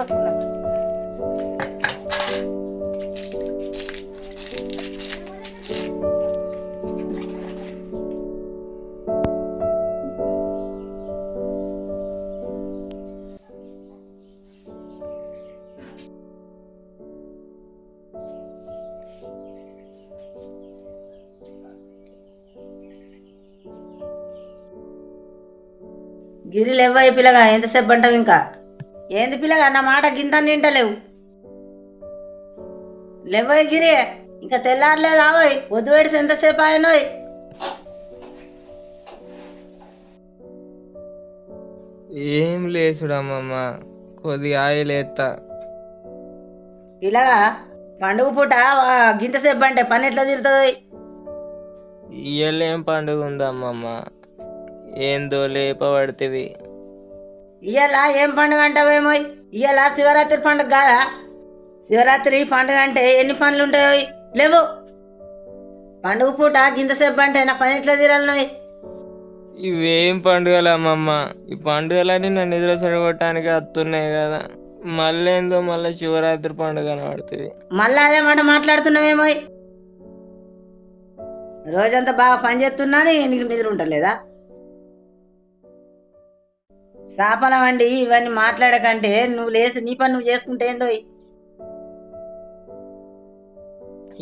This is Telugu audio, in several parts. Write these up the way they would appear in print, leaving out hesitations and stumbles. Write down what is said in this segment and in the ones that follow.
వస్తున్నా. గిరి లేవ్వయి పిల్లగా, ఎంతసేపు అంటావు ఇంకా? ఏంది పిల్లగా నా మాట గింత నింటలేవు? లేవ్వయి గిరి, ఇంకా తెల్లారలేదు. ఆవోయ్ పొద్దు వేడిసి ఎంతసేపు ఆయనోయ్. ఏం లేచుడమ్మమ్మ, కొద్దిగా ఆయిలేత్తా. పిల్లగా పండుగ పూట గింతసేపు అంటే పని ఎట్లా తీరుతుంది? ఇయ్యలేం పండుగ ఉందమ్మమ్మ, ఏందో లేపబడితివి. ఇయ్యాల ఏం పండుగ అంటావేమో? ఇయ్యాల శివరాత్రి పండుగ కాదా? శివరాత్రి పండుగ అంటే ఎన్ని పనులు ఉంటాయో లేవు. పండుగ పూట గింతసేపు అంటే నా పని ఎట్లా తీరాలనోయ్? ఇవేం పండుగలమ్మమ్మ, ఈ పండుగలన్నీ నన్ను నిద్ర చెడగొట్టడానికి వస్తున్నాయి కదా. మళ్ళేందో మళ్ళీ శివరాత్రి పండుగ పడుతుంది. మళ్ళా అదే మాట మాట్లాడుతున్నావేమో? రోజంతా బాగా పని చేస్తున్నాని నీకు నిద్ర ఉంటలేదా? శాపనం అండి ఇవన్నీ మాట్లాడకంటే నువ్వు లేచి నీ పని నువ్వు చేసుకుంటే ఏందో.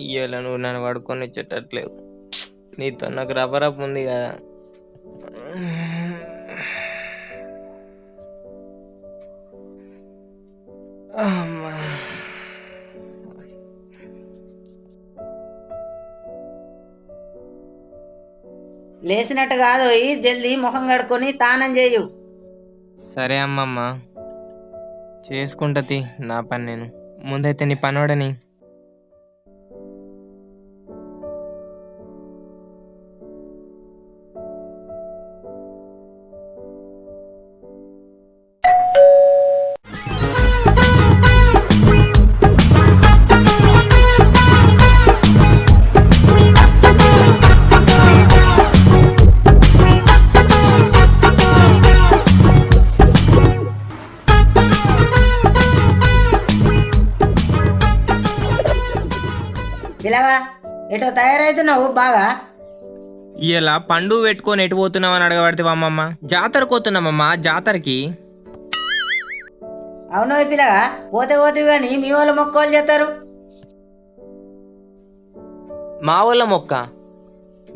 ఇయ్యాల నువ్వు నన్ను పడుకొని ఇచ్చేటట్లేవు. నీతో నాకు రపరప్ ఉంది కదా. అమ్మా. లేచినట్టు కాదు, జల్దీ ముఖం కడుక్కొని తానం చేయు. సరే అమ్మమ్మ, చేసుకుంటది నా పని. నేను ముందైతే నీ పనోడని. ఇలాగా ఎటో తయారైతున్నావు బాగా? ఇలా పండు పెట్టుకొని ఎటు పోతున్నావు అని అడగబడితే అమ్మమ్మ, జాతరకు పోతున్నామమ్మా, జాతరకి. అవును పిల్లగా, పోతే పోతే కానీ మీ వాళ్ళు మొక్కలు చేస్తారు. మా వాళ్ళ మొక్క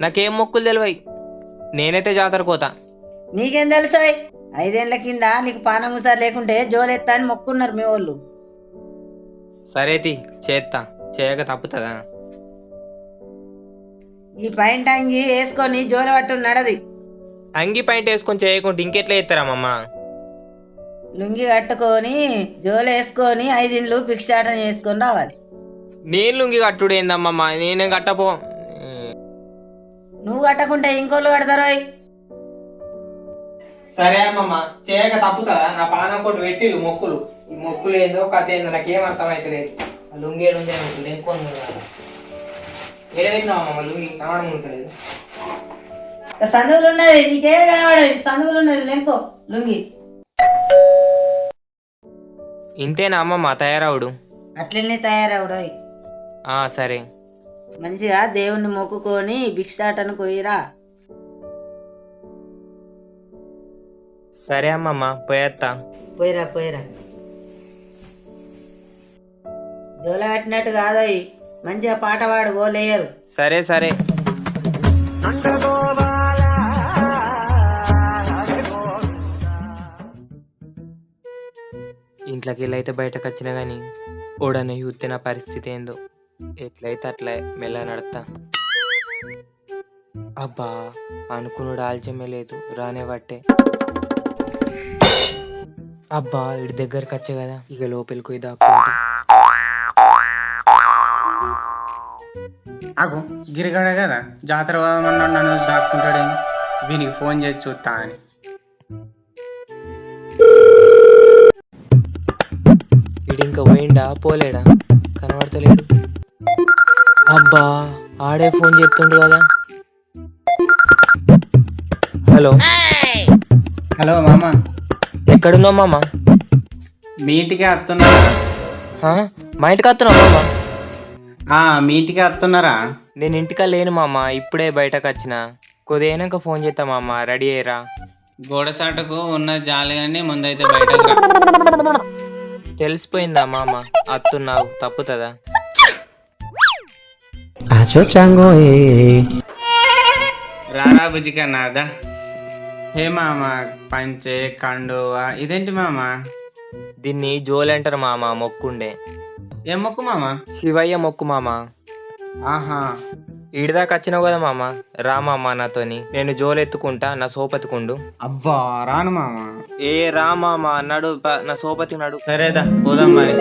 నాకేం మొక్కులు తెలివై. నేనైతే జాతరకు పోతా. నీకేం తెలుసు? 5 ఏళ్ల కింద నీకు పానముసారి లేకుంటే జోలెత్తా అని మొక్కున్నారు మీ వాళ్ళు. సరేతి చేత్తా, చేయక తప్పుతుందా? ఈ పైంట్ అంగి వేసుకొని జోల పట్టు నడది. అంగి పాయింట్ వేసుకొని చేయకుంటే ఇంకెట్లా చేస్తారమ్మమ్మ? లుంగి కట్టుకొని జోలు వేసుకొని 5 ఇండ్లు భిక్షాటన చేసుకొని రావాలి. నేను లుంగి కట్టుడు ఏందమ్మమ్మ, నేనేం కట్టపో. నువ్వు కట్టకుంటే ఇంకోళ్ళు కడతారు. సరే అమ్మమ్మ, చేయక తప్పుతుందా? నా పానం కొట్టు పెట్టిలు మొక్కులు. ఈ మొక్కులు ఏందో కథ ఏందో నాకేం అర్థమైతలేదు. లుంగి ఏడుందే లేనుకోని ఏదైనామమ్మ, లుంగి కనబడముంటలేదు. సందుగులు ఉన్నది, నీకేది కనబడదు. సందుగులు ఉన్నది లేకో లుంగి. ఇంతేనా అమ్మమ్మ తయారవుడు? అట్లనే తయారవుడు. సరే. మంచిగా దేవుణ్ణి మొక్కుకొని భిక్షాటన పోయిరా. సరే అమ్మమ్మ, పోయేత్తా. పోయిరా పోయిరా. జోల కట్టినట్టు కాదోయ్, మంచిగా పాట పాడు, ఓ లేయరు. సరే సరే. ఇంట్లోకి వెళ్ళైతే బయటకు వచ్చినా గాని ఓడనే చూస్తే నా పరిస్థితి ఏందో. ఎట్లయితే అట్లా మెల్ల నడతా. అబ్బా, అనుకున్నాడు ఆల్చమే లేదు, రానే పట్టే. అబ్బా, ఇడి దగ్గరకు వచ్చే కదా, ఇక లోపలికి పోయి దాక్కుంటా. అగు గిరిగడే కదా, జాతర పోదామన్నాడు, నన్ను దాక్కుంటాడేమి. వీనికి ఫోన్ చేసి చూస్తా అని. ఇడి ఇంకా పోయిండా పోలేడా కనబడతలేడు. అబ్బా, ఆడే ఫోన్ చేస్తుండు కదా. హలో హలో మామ, ఎక్కడున్నావు మామ? మీ ఇంటికే వస్తున్నారా? హా? మా ఇంటికి వస్తున్నావు మామ? మీ ఇంటికే వస్తున్నారా? నేను ఇంటికా లేను మామ, ఇప్పుడే బయటకు వచ్చిన. కొద్దిగా ఫోన్ చేస్తా మామ, రెడీ అయ్యరా. గోడసాటుకు ఉన్న జాలి కానీ ముందైతే బయటకు రా. తెలిసిపోయిందా మామ అత్తున్నావు, తప్పుతుందా? రారా బుజ్జికన్నాదా. హే మామ, పంచే కండువా ఇదేంటి మామ? దీన్ని జోలు అంటారు మామ, మొక్కుండే. ఏం మొక్కు మామ? శివయ్య మొక్కు మామ. ఆహా, ఈడిదాకా వచ్చినావు కదా మామ, రా మామ నాతోని, నేను జోలు ఎత్తుకుంటా, నా సోపతికుండు. అబ్బా రాను మామ. ఏ రా మామ అన్నాడు, నా సోపతి నాడు. సరేదా పోదాం మరి.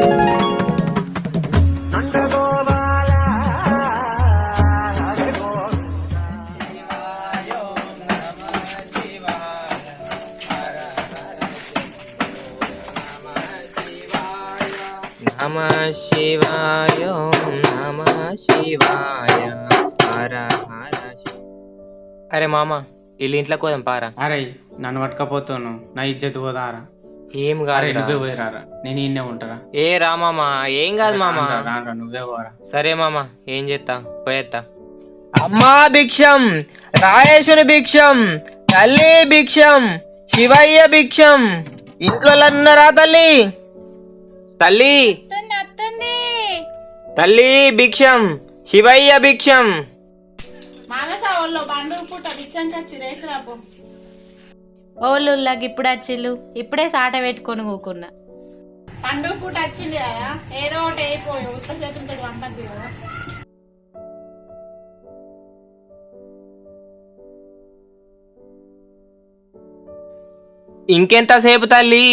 నమ శివాయ నమ శివాయ హర హర శివ. అరే మామ వీళ్ళ ఇంట్లోకి పోదాం పారా. అరే నన్ను పట్టుకపోతాను, నా ఇజ్జత్ పోదారా. ఏం అరే కాదు, నువ్వే పోయిరారా, నేను ఈయనే ఉంటారా. ఏ రా మామ, ఏం కాదు మామ. రారా నువ్వే పోరా. సరే మామ, ఏం చేస్తా పోయేత్తా. అమ్మా భిక్షం, రాయేశుని భిక్షం, తల్లి భిక్షం, శివయ్య భిక్షం. ఇంట్లో అన్నరా తల్లి? తల్లి తల్లి భిక్షం, శివయ్య భిక్షం. ఓళ్ళుకి ఇప్పుడు వచ్చిళ్ళు, ఇప్పుడే సాట పెట్టుకొని కూకున్నా. పండుగ పూట వచ్చింది కదా, ఏదో ఒకటి అయిపోయి ఉత్త చేతులతో పంపద్దు కదా. ఇంకెంతసేపు తల్లి,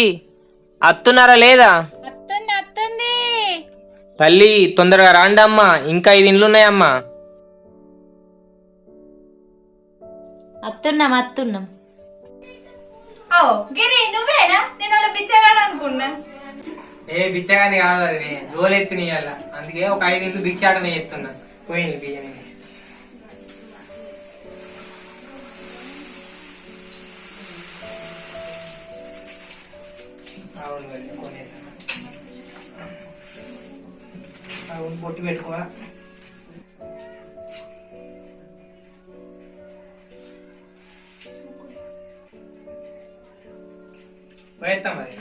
అత్తున్నారా లేదా? అత్తుంది అత్తుంది. తల్లి తొందరగా రాండమ్మా, ఇంకా 5 ఇండ్లున్నాయమ్మా. అత్తున్నాం. గిరి నువ్వేనా? నేను వాళ్ళ బిచ్చగాడు అనుకున్నా. ఏ బిచ్చగాని కాదు, అది జోలెత్తి నీయాల, అందుకే ఒక 5 ఇండ్లు భిక్షాటనే చేస్తున్నా. పోయింది బియ్యం. అవును పొట్టు పెట్టుకోవా. పోయేస్తాం మరి.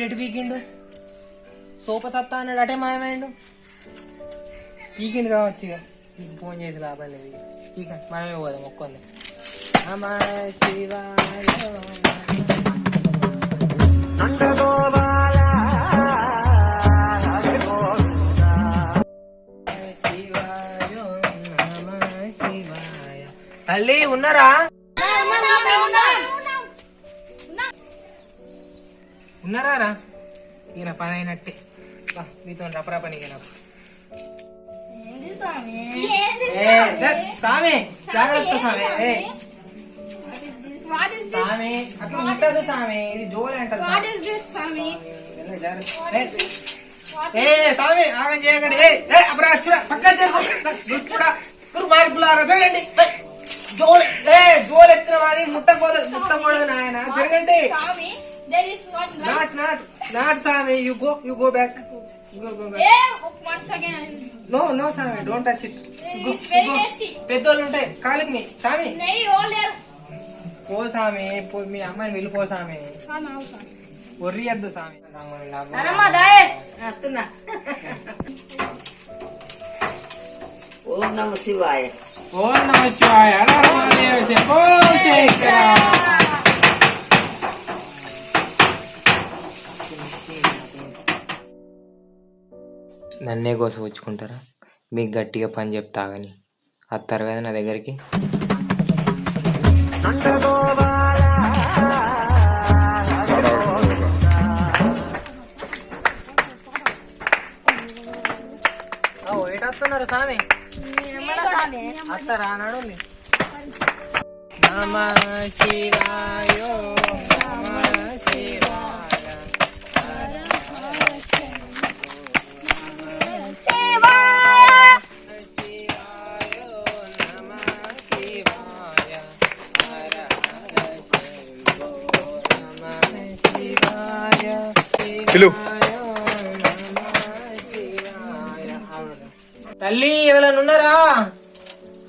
ఇటు పీకిండు, సోప సత్తా అన్నాడు, అటే మాయమైండు. పీకిండు కావచ్చు, ఇక ఫోన్ చేసి లాభం లేదు. ఇక మనమే పోదాం ఒక్కొంది. నమ శివాయ తల్లి ఉన్నారా? ఉన్నారా? ఈయన పని అయినట్టే, మీతో రపరపని. సామి జాగ్రత్త సామి, సామి అట్లా ఉంటది సామి, ఇది జోలే అంటారు. ఏ సామి ఆగం చేయకండి, పక్కా జరగండి. జోలు ఎత్తిన వారి ముట్టకూడదు నాయన, జరగండి. నాట్ సామి, you go back. No, Sami, don't touch it. పెద్దోళ్ళు ఉంటాయి కాలికి మీ సామి. పో సామి, మీ అమ్మాయిని వెళ్ళిపో సామి, ఒర్రియద్దు సామి. ఓం నమ శివాయ. ఓం నమ శివాయ. నన్నే గోసపుచ్చుకుంటారా? మీకు గట్టిగా పని చెప్తా కానీ వస్తారు కదా నా దగ్గరికి. ఏటస్తున్నారు సామి? వస్తారా నడు. నమ శివాయ నమ శివాయ. పిలు. తల్లి ఎవరైనా ఉన్నారా?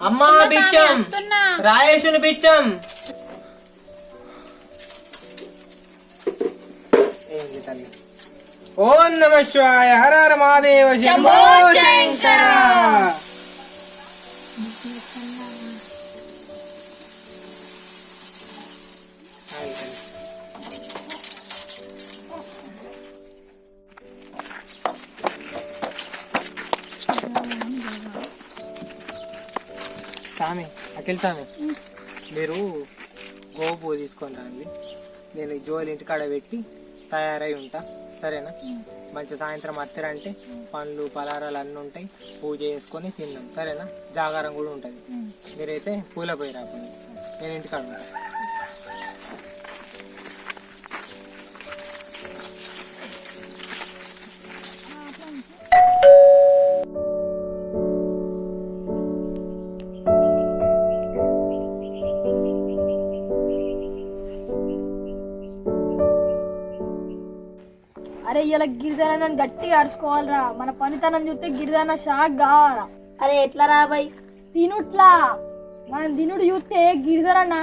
అమ్మా బిచ్చం, రాయేశుని బిచ్చం. ఏంది తల్లి? ఓం నమః శివాయ, హర హర మహాదేవ, శంభో శంకర. సామి, అఖిల్ సామి, మీరు గోపు తీసుకొని రండి. నేను జోలి ఇంటికాడ పెట్టి తయారై ఉంటా, సరేనా? మంచి సాయంత్రం అత్తరంటే పండ్లు పలారాలు అన్నీ ఉంటాయి, పూజ చేసుకొని తిందాం, సరేనా? జాగారం కూడా ఉంటుంది. మీరైతే పూల పోయి రాకండి, నేను ఇంటికాడ ఉంటా. అరే ఇలా గిరిజన గట్టిగా అరుచుకోవాలరా, మన పనితనం చూస్తే గిరిజన షాక్ కావాలా. అరే ఎట్లా రాబాయ్ తినుట్లా, మనం తినుడు చూస్తే గిరిజన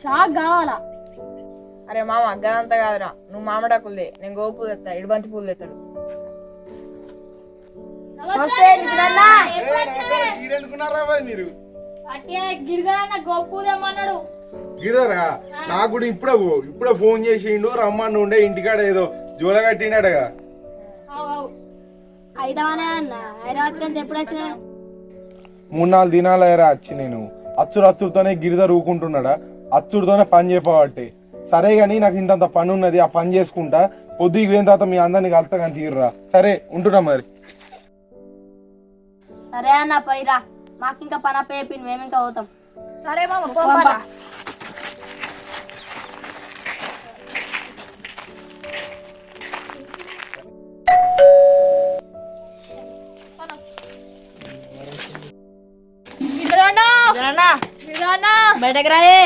షాక్ కావాలా. అరే మామ అగ్గదంతా కాదురా, నువ్వు మామిడాకులదే, నేను గోపు తెస్తా, ఇడుబంతి పూలు తెస్తాడు. గిరిజన గోపుదేమన్నాడు. గిరరా నాకు కూడా ఇప్పుడే ఫోన్ చేసిండు, రమ్మని ఉండే ఇంటికాడ ఏదో జోల కట్టినాడగా. అయిదానే అన్న హైదరాబాద్ కంటే ఎప్పుడు వచ్చినా 3-4 దినాలు అయ్యారా వచ్చి. నేను అచ్చుతోనే గిరిధర్ ఊకుంటున్నాడా, అచ్చుడితోనే పని చెప్పబట్టి. సరే గాని నాకు ఇంతంత పని ఉన్నది, ఆ పని చేసుకుంటా. పొద్దుకి పోయిన తర్వాత మీ అందరినీ కలుతా కానీ తీరురా. సరే ఉంటున్నా మరి. సరే అన్న పోయిరా, మాకు ఇంకా పని అప్పయిపోయింది, మేము ఇంకా పోతాం. సరే మామ. బయటకు రాయే.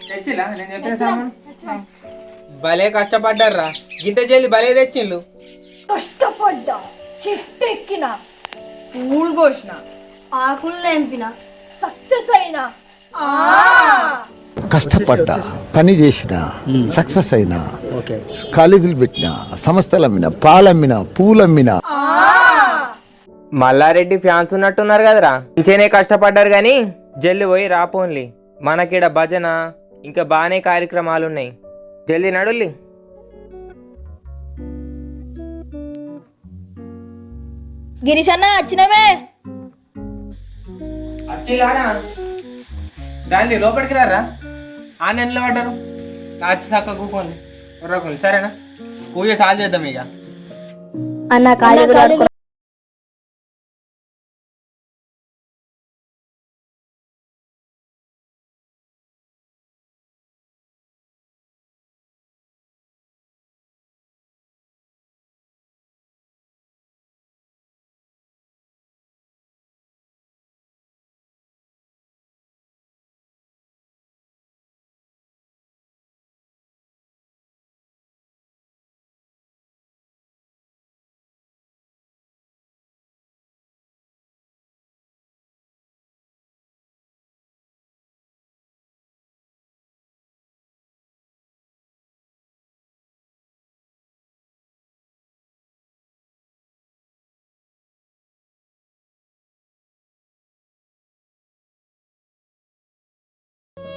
తెచ్చిలా నేను చెప్పిన సామాను? భలే కష్టపడ్డారా, గింత జల్ది భలే తెచ్చిండ్లు. కష్టపడ్డా, చెట్టు ఎక్కిన, పూలు కోసిన, ఆకులు నింపిన, సక్సెస్ అయినా. కష్టపడ్డా, పని చేసిన, సక్సెస్ అయినా, కాలేజీలు పెట్టినా, సంస్థలు అమ్మినా, పాలమ్మినా, పూలమ్మినా. మల్లారెడ్డి ఫ్యాన్స్ ఉన్నట్టున్నారు కదరా, మంచిగానే కష్టపడ్డారు కానీ జల్ది పోయి రాపోన్లి. మనకిడ భజన ఇంకా బాగానే కార్యక్రమాలు ఉన్నాయి, జల్దీ నడుల్లి. గిరీష్ అన్న వచ్చినమే. వచ్చిలారా, దాన్ని లోపలికి రారా. ఆ నెలలో పడ్డారు, వచ్చి చక్క కూకోండి, ఉర్రకోండి, సరేనా? పూజ చాలు చేద్దాం ఇక. అన్న కాలేజీ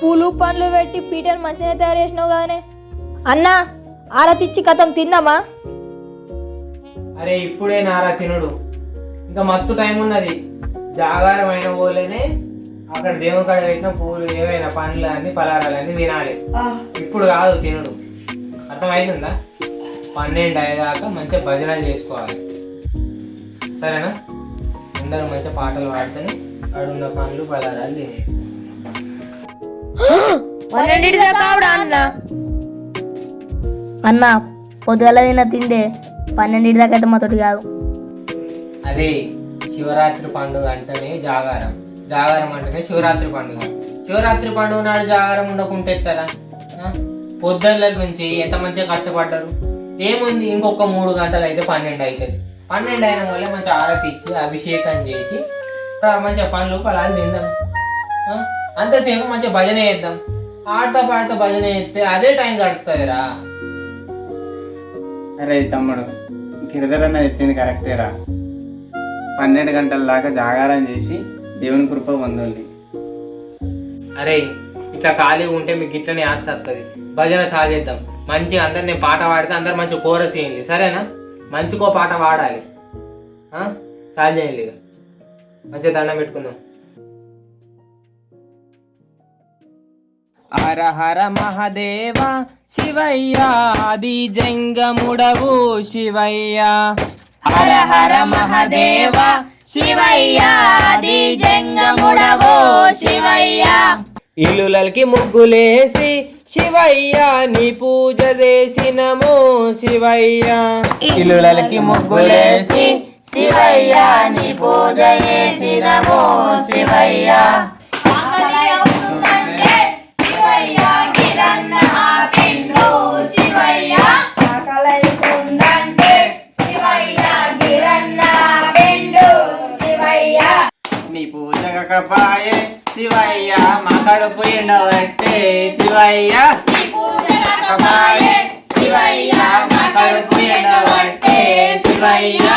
పూలు పండ్లు పెట్టి పీటను మంచిగా తయారు చేసినావు కదనే అన్న. ఆరతిచ్చి కథం తిన్నామా? అరే ఇప్పుడే నారా తినుడు, ఇంకా మత్తు టైం ఉన్నది. జాగారం అయిన పోలేనే అక్కడ దేవుని కాడ పెట్టిన పూలు ఏవైనా పండ్లు అన్ని పలారాలన్నీ తినాలి. ఇప్పుడు కాదు తినుడు, అర్థమవుతుందా? 12 అయ్యేదాకా మంచిగా భజనలు చేసుకోవాలి, సరేనా? అందరూ మంచిగా పాటలు పాడుకొని అడున్న పండ్లు పలారాలు తినేది. 12 దాకా అన్న పొద్దుగల తిన్న తిండే 12 దాకా అయితే మాతోటి కాదు. అదే శివరాత్రి పండుగ అంటేనే జాగారం. జాగారం అంటేనే శివరాత్రి పండుగ. శివరాత్రి పండుగ నాడు జాగారం ఉండకుంటే ఎట్లా? పొద్దున్న నుంచి ఎంత మంచిగా కష్టపడ్డారు. ఏముంది, ఇంకొక 3 గంటలు అయితే 12 అవుతుంది. 12 అయిన వల్ల మంచిగా ఆరతి ఇచ్చి అభిషేకం చేసి మంచిగా పండ్లు పొలాలు తిందాం. అంతసేపు మంచిగా భజన చేద్దాం. ఆడతా పాడతా భజన చేస్తే అదే టైం గడుపుతుందిరా. అరే తమ్ముడు, గిరిధర్ అన్న చెప్పింది కరెక్టేరా. 12 గంటల దాకా జాగారం చేసి దేవుని కృప పొందండి. అరే ఇట్లా ఖాళీగా ఉంటే మీకు ఇట్లనే ఆస్తి వస్తుంది. భజన చాలు చేద్దాం. మంచిగా అందరినీ పాట పాడితే అందరు మంచిగా కోరస్ చేయండి, సరేనా? మంచికో పాట పాడాలి. చాలు చేయండి. ఇక మంచిగా దండం పెట్టుకుందాం. హర హర మహదేవ శివయ్య, ఆది జంగముడవు శివయ్య. హర హర మహదేవ శివయ్య, ఆది జంగముడవో శివయ్య. ఇల్లులకి ముగ్గులేసి శివయ్య నీ పూజ చేసినము శివయ్య. ఇల్లులకి ముగ్గులేసి శివయ్య నీ పూజ చేసినమో శివయ్య. ఆకలి అవుతుందంటే శివయ్య గిరన్న ఆపిండు శివయ్య. ఆకలి అవుతుందంటే శివయ్య గిరన్న ఆపిండు శివయ్య. నీ పూజ కపాయే శివయ్య మా కడుపు ఎండబట్టే శివయ్య. నీ పూజ కపాయే శివయ్య మా కడుపు ఎండబట్టే శివయ్య.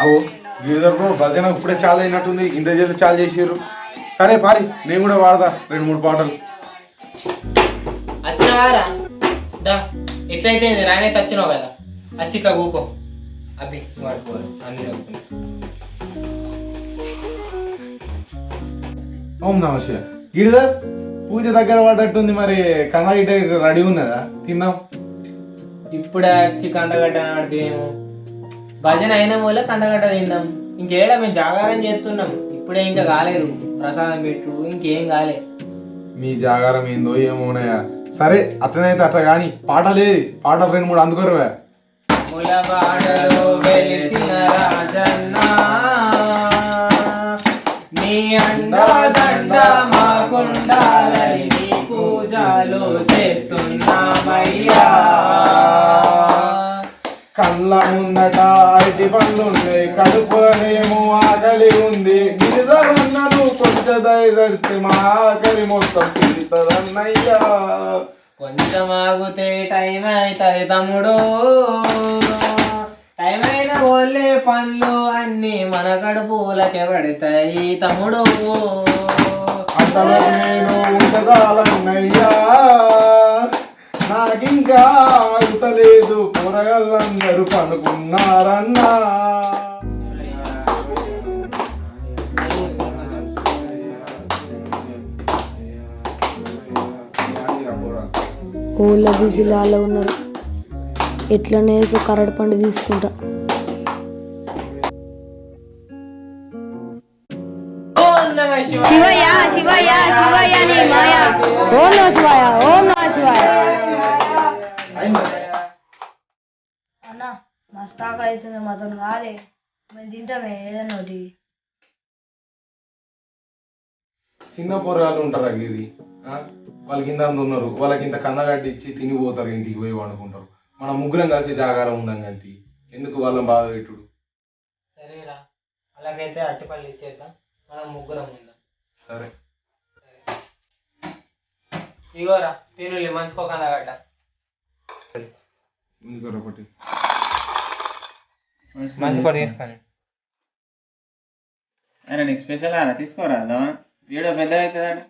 అవు గిరిధర్ బ్రో, భజన ఇప్పుడే చాలా అయినట్టుంది. ఇంత జల్ది చాలా చేసారు. సరే పారి, నేను కూడా వాడతా 2-3 పాటలు. వచ్చినవారా? దా ఎట్లయితే రానైతే వచ్చినావు కదా, వచ్చి ఇట్లా కూకో. అబ్బి వాడుకోరు అన్ని నవ్వుకున్నా. ఓం నమస్తే. గిరిధర్, పూజ దగ్గర పడ్డట్టుంది. మరి కన్నగిట రెడీ ఉన్నదా? తిన్నాం. ఇప్పుడే వచ్చి కందగడ్డ ఆడితేమో భజన అయిన మూల కందగడ్డ తిందాం. ఇంకేడా మేము జాగారం చేస్తున్నాం. ఇప్పుడే ఇంకా కాలేదు. ప్రసాదం పెట్టు, ఇంకేం కాలే. మీ జాగారం ఏందో ఏమోనయా. సరే అట్లనైతే అట్లా కానీ పాటలే, పాటలు 2-3 అందుకోరువే. ములబాడలో వెలిసిన రాజన్న నీ అండదండ మాకుండాలని నీ పూజలు చేస్తున్నామయ్యా. కళ్ళ ముందట అరటి పండ్లున్నాయి, కడుపులోనేమో ఆకలి ఉంది. గిరిధరన్నను కొంచెం దయదడితే మా ఆకలి మొత్తం తీరుతుందన్నయ్యా. కొంచెం ఆగితే టైం అవుతుంది తమ్ముడు. టైం అయిన ఓళ్ళే పనులు అన్ని మన కడుపులకే పడతాయి తమ్ముడు. అంతలో నేను ఉంచదాలన్నయ్యా, నాకింకా ఆగుతలేదు. కూరగాళ్ళందరూ పనుకున్నారన్నా. ఊళ్ళో బిజీలాలో ఉన్నారు. ఎట్లనే కరడు పండు తీసుకుంటా. శివయ్య శివయ్య శివయ్య నీ మాయ. ఓం నమః శివాయ, ఓం నమః శివాయ. అన్న మస్తు ఆకలి అవుతుంది, మాతో కాదే. మేము తింటామే ఏదన్నా ఒకటి. చిన్న పొరగాళ్ళు ఉంటారా గిరి? వాళ్ళకి ఇంత ఉన్నారు, వాళ్ళకి ఇంత కన్నగడ్డి ఇచ్చి తినిపోతారు, ఇంటికి పోయి వండుకుంటారు. మన ముగ్గురం కలిసి జాగారం ఉందాం కానీ ఎందుకు వాళ్ళని బాధ పెట్టుడు? సరేరా, అలాగైతే అట్టిపల్లి ఇచ్చేద్దాం, మనం ముగ్గురం ఉందాం. సరే ఇగోరా తినులే, మంచుకోకుండా గడ్డ ఒకటి మంచుకోటి తీసుకొని. అరే నీకు స్పెషల్ అలా తీసుకోరా, వీడియో పెద్దగా అవుతుందా?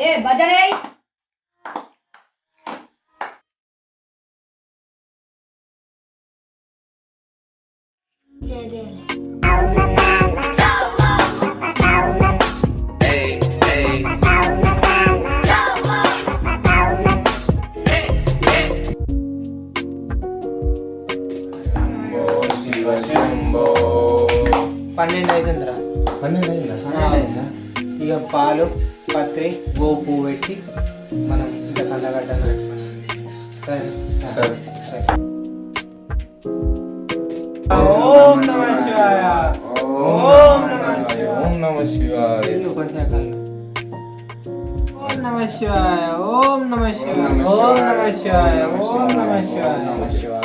ఏ భజనే పన్నెండు అవుతుందిరా. 12 అయిందా? ఇక పాలు పత్రి గోపు పెట్టి మనం ఇంత కందగడ్డ ఓం నమః శివాయ. ఓం నమః శివాయ. ఓం నమ శివాయ. వెళ్ళు కొంచెం కళ్ళు. ఓం నమః శివాయ. ఓం నమః శివాయ. ఓం నమః శివాయ. ఓం నమః శివాయ.